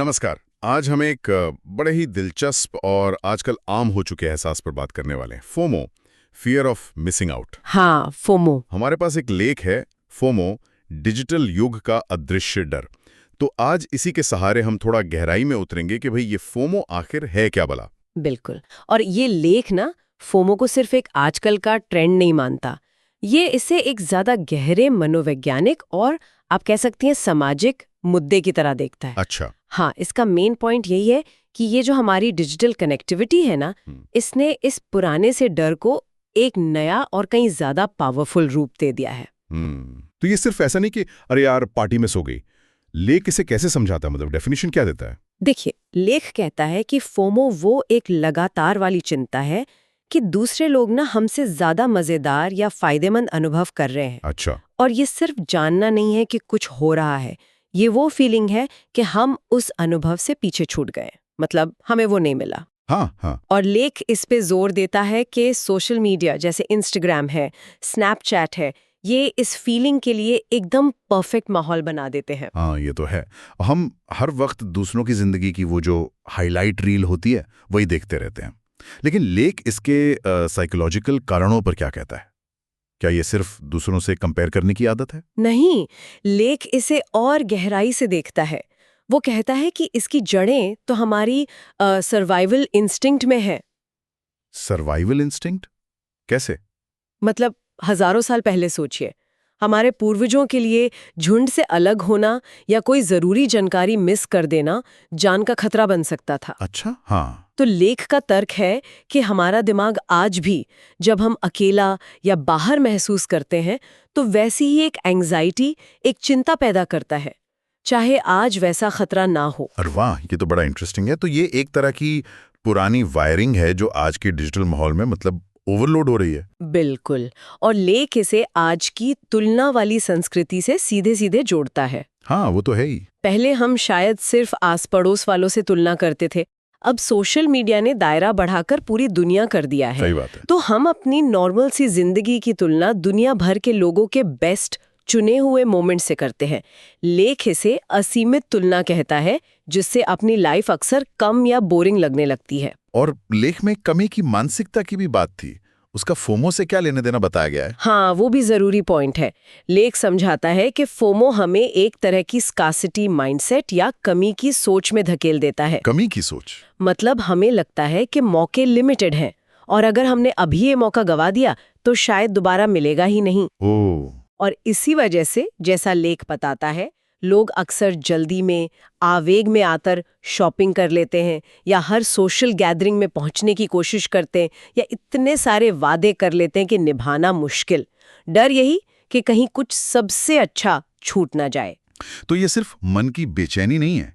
नमस्कार। आज हम एक बड़े ही दिलचस्प और आजकल आम हो चुके एहसास पर बात करने वाले हैं। FOMO, fear of missing out. हाँ, फोमो। हमारे पास एक लेख है, फोमो, डिजिटल युग का अदृश्य डर। तो आज इसी के सहारे हम थोड़ा गहराई में उतरेंगे कि भाई ये फोमो आखिर है क्या भला। बिल्कुल। और ये लेख ना फोमो को सिर्फ एक आजकल का ट्रेंड नहीं मानता। ये इसे एक ज्यादा गहरे मनोवैज्ञानिक और आप कह सकती हैं सामाजिक मुद्दे की तरह देखता है। अच्छा। हाँ, इसका मेन पॉइंट यही है कि ये जो हमारी डिजिटल कनेक्टिविटी है ना, इसने इस पुराने से डर को एक नया और कहीं ज्यादा पावरफुल रूप दे दिया है। तो ये सिर्फ ऐसा नहीं कि अरे यार पार्टी में सो गई। लेख इसे कैसे समझाता है, मतलब डेफिनेशन क्या देता है? देखिए, लेख कहता है कि फोमो वो एक लगातार वाली चिंता है कि दूसरे लोग ना हमसे ज्यादा मजेदार या फायदेमंद अनुभव कर रहे हैं। अच्छा। और ये सिर्फ जानना नहीं है कि कुछ हो रहा है, ये वो फीलिंग है कि हम उस अनुभव से पीछे छूट गए, मतलब हमें वो नहीं मिला। हाँ हाँ। और लेख इस पे जोर देता है कि सोशल मीडिया जैसे इंस्टाग्राम है, स्नैपचैट है, ये इस फीलिंग के लिए एकदम परफेक्ट माहौल बना देते हैं। हाँ, ये तो है। हम हर वक्त दूसरों की जिंदगी की वो जो हाईलाइट रील होती है वही देखते रहते हैं। लेकिन लेख इसके साइकोलॉजिकल कारणों पर क्या कहता है? क्या ये सिर्फ दूसरों से कंपेयर करने की आदत है? नहीं, लेख इसे और गहराई से देखता है। वो कहता है कि इसकी जड़ें तो हमारी सर्वाइवल इंस्टिंक्ट में है। Survival instinct? कैसे? मतलब हजारों साल पहले सोचिए, हमारे पूर्वजों के लिए झुंड से अलग होना या कोई जरूरी जानकारी मिस कर देना जान का खतरा बन सकता था। अच्छा, हाँ। तो लेख का तर्क है कि हमारा दिमाग आज भी जब हम अकेला या बाहर महसूस करते हैं तो वैसी ही एक एंग्जाइटी, एक चिंता पैदा करता है, चाहे आज वैसा खतरा ना हो। अरे वाह, ये तो बड़ा इंटरेस्टिंग है। तो ये एक तरह की पुरानी वायरिंग है जो आज के डिजिटल माहौल में मतलब ओवरलोड हो रही है। बिल्कुल। और लेख इसे आज की तुलना वाली संस्कृति से सीधे सीधे जोड़ता है। हाँ, वो तो है ही। पहले हम शायद सिर्फ आस पड़ोस वालों से तुलना करते थे, अब सोशल मीडिया ने दायरा बढ़ाकर पूरी दुनिया कर दिया है। सही बात है। तो हम अपनी नॉर्मल सी जिंदगी की तुलना दुनिया भर के लोगों के बेस्ट चुने हुए मोमेंट से करते हैं। लेख इसे असीमित तुलना कहता है, जिससे अपनी लाइफ अक्सर कम या बोरिंग लगने लगती है। और लेख में कमी की मानसिकता की भी बात थी। उसका फोमो से क्या लेने देना बताया गया है? हाँ, वो भी जरूरी पॉइंट है। लेख समझाता है कि फोमो हमें एक तरह की स्कार्सिटी माइंडसेट या कमी की सोच में धकेल देता है। कमी की सोच? मतलब हमें लगता है कि मौके लिमिटेड हैं और अगर हमने अभी ये मौका गवा दिया तो शायद दोबारा मिलेगा ही नहीं। ओह। और इसी वजह से, जैसा लेख बताता है, लोग अक्सर जल्दी में, आवेग में आकर शॉपिंग कर लेते हैं या हर सोशल गैदरिंग में पहुंचने की कोशिश करते हैं या इतने सारे वादे कर लेते हैं कि निभाना मुश्किल। डर यही कि कहीं कुछ सबसे अच्छा छूट ना जाए। तो ये सिर्फ मन की बेचैनी नहीं है,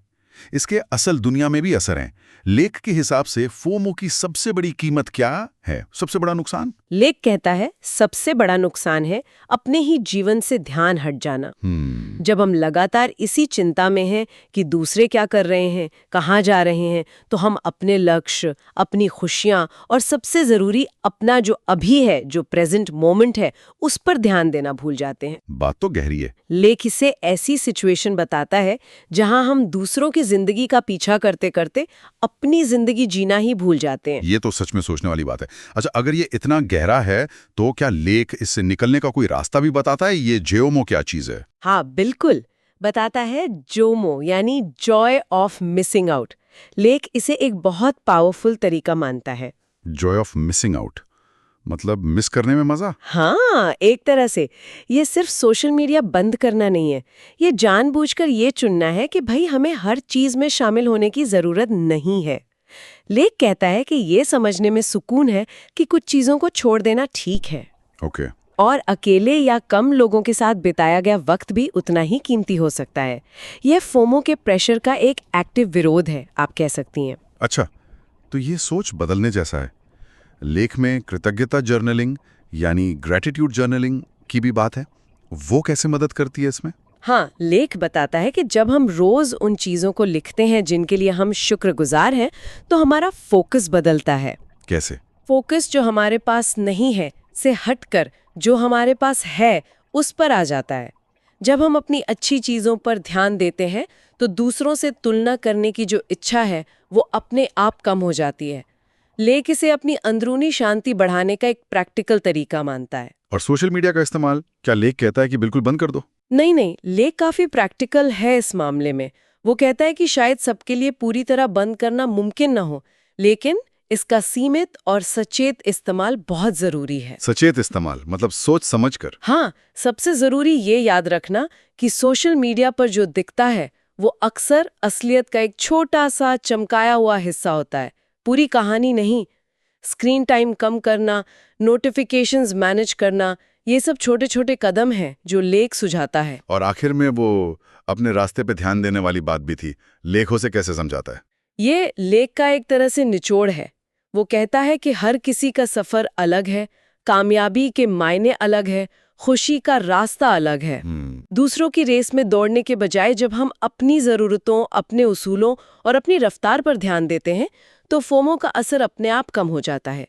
इसके असल दुनिया में भी असर है। लेख के हिसाब से फोमो की सबसे बड़ी कीमत क्या है, सबसे बड़ा नुकसान? लेख कहता है सबसे बड़ा नुकसान है अपने ही जीवन से ध्यान हट जाना। जब हम लगातार इसी चिंता में हैं कि दूसरे क्या कर रहे हैं, कहाँ जा रहे हैं, तो हम अपने लक्ष्य, अपनी खुशियाँ और सबसे जरूरी अपना जो अभी है, जो प्रेजेंट मोमेंट है, उस पर ध्यान देना भूल जाते हैं। बात तो गहरी है। लेख इसे ऐसी सिचुएशन बताता है जहां हम दूसरों की जिंदगी का पीछा करते करते अपनी जिंदगी जीना ही भूल जाते हैं। ये तो सच में सोचने वाली बात है। अच्छा, अगर ये इतना गहरा है तो क्या लेख इससे निकलने का कोई रास्ता भी बताता है? ये जोमो क्या चीज है? हाँ, बिल्कुल बताता है। जोमो यानी जॉय ऑफ मिसिंग आउट। लेख इसे एक बहुत पावरफुल तरीका मानता है। जॉय ऑफ मिसिंग आउट मतलब मिस करने में मजा? हाँ, एक तरह से ये सिर्फ सोशल मीडिया बंद करना नहीं है, ये जानबूझकर ये चुनना है कि भाई हमें हर चीज में शामिल होने की जरूरत नहीं है। लेख कहता है कि ये समझने में सुकून है कि कुछ चीजों को छोड़ देना ठीक है। ओके। और अकेले या कम लोगों के साथ बिताया गया वक्त भी उतना ही कीमती हो सकता है। यह फोमो के प्रेशर का एक एक्टिव विरोध है, आप कह सकती हैं। अच्छा, तो ये सोच बदलने जैसा है। लेख में कृतज्ञता जर्नलिंग यानी ग्रेटिट्यूड जर्नलिंग की भी बात है। वो कैसे मदद करती है इसमें? हाँ, लेख बताता है कि जब हम रोज उन चीजों को लिखते हैं जिनके लिए हम शुक्रगुजार हैं, तो हमारा फोकस बदलता है। कैसे? फोकस जो हमारे पास नहीं है से हटकर जो हमारे पास है उस पर आ जाता है। जब हम अपनी अच्छी चीजों पर ध्यान देते हैं तो दूसरों से तुलना करने की जो इच्छा है वो अपने आप कम हो जाती है। लेख इसे अपनी अंदरूनी शांति बढ़ाने का एक प्रैक्टिकल तरीका मानता है। और सोशल मीडिया का इस्तेमाल क्या लेख कहता है कि बिल्कुल बंद कर दो? नहीं नहीं, लेख काफी प्रैक्टिकल है इस मामले में। वो कहता है कि शायद सबके लिए पूरी तरह बंद करना मुमकिन न हो, लेकिन इसका सीमित और सचेत इस्तेमाल बहुत जरूरी है। सचेत इस्तेमाल मतलब सोच समझ कर। हाँ, सबसे जरूरी ये याद रखना कि सोशल मीडिया पर जो दिखता है वो अक्सर असलियत का एक छोटा सा चमकाया हुआ हिस्सा होता है, पूरी कहानी नहीं। स्क्रीन टाइम कम करना, नोटिफिकेशंस मैनेज करना, ये सब छोटे छोटे कदम हैं जो लेख सुझाता है। और आखिर में वो अपने रास्ते पे ध्यान देने वाली बात भी थी, लेखों से कैसे समझाता है? ये लेख का एक तरह से निचोड़ है। वो कहता है कि हर किसी का सफर अलग है, कामयाबी के मायने अलग है, खुशी का रास्ता अलग है। दूसरों की रेस में दौड़ने के बजाय जब हम अपनी ज़रूरतों, अपने उसूलों और अपनी रफ्तार पर ध्यान देते हैं तो फोमो का असर अपने आप कम हो जाता है।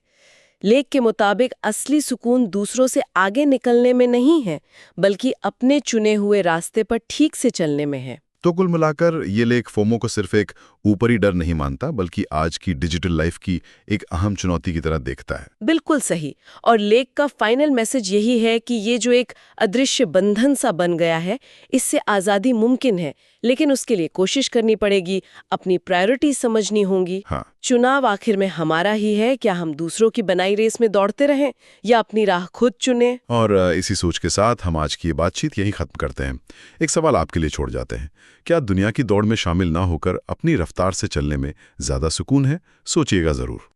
लेख के मुताबिक असली सुकून दूसरों से आगे निकलने में नहीं है, बल्कि अपने चुने हुए रास्ते पर ठीक से चलने में है। तो कुल मिलाकर ये लेख फोमो को सिर्फ एक ऊपरी डर नहीं मानता, बल्कि आज की डिजिटल लाइफ की एक अहम चुनौती की तरह देखता है। बिल्कुल सही। और लेख का फाइनल मैसेज यही है कि ये जो एक अदृश्य बंधन सा बन गया है, इससे आज़ादी मुमकिन है, लेकिन उसके लिए कोशिश करनी पड़ेगी, अपनी प्रायोरिटी समझनी होंगी। हाँ। चुनाव आखिर में हमारा ही है, क्या हम दूसरों की बनाई रेस में दौड़ते रहें या अपनी राह खुद चुने। और इसी सोच के साथ हम आज की ये बातचीत यहीं खत्म करते हैं। एक सवाल आपके लिए छोड़ जाते हैं, क्या दुनिया की दौड़ में शामिल ना होकर अपनी रफ्तार से चलने में ज्यादा सुकून है? सोचिएगा जरूर।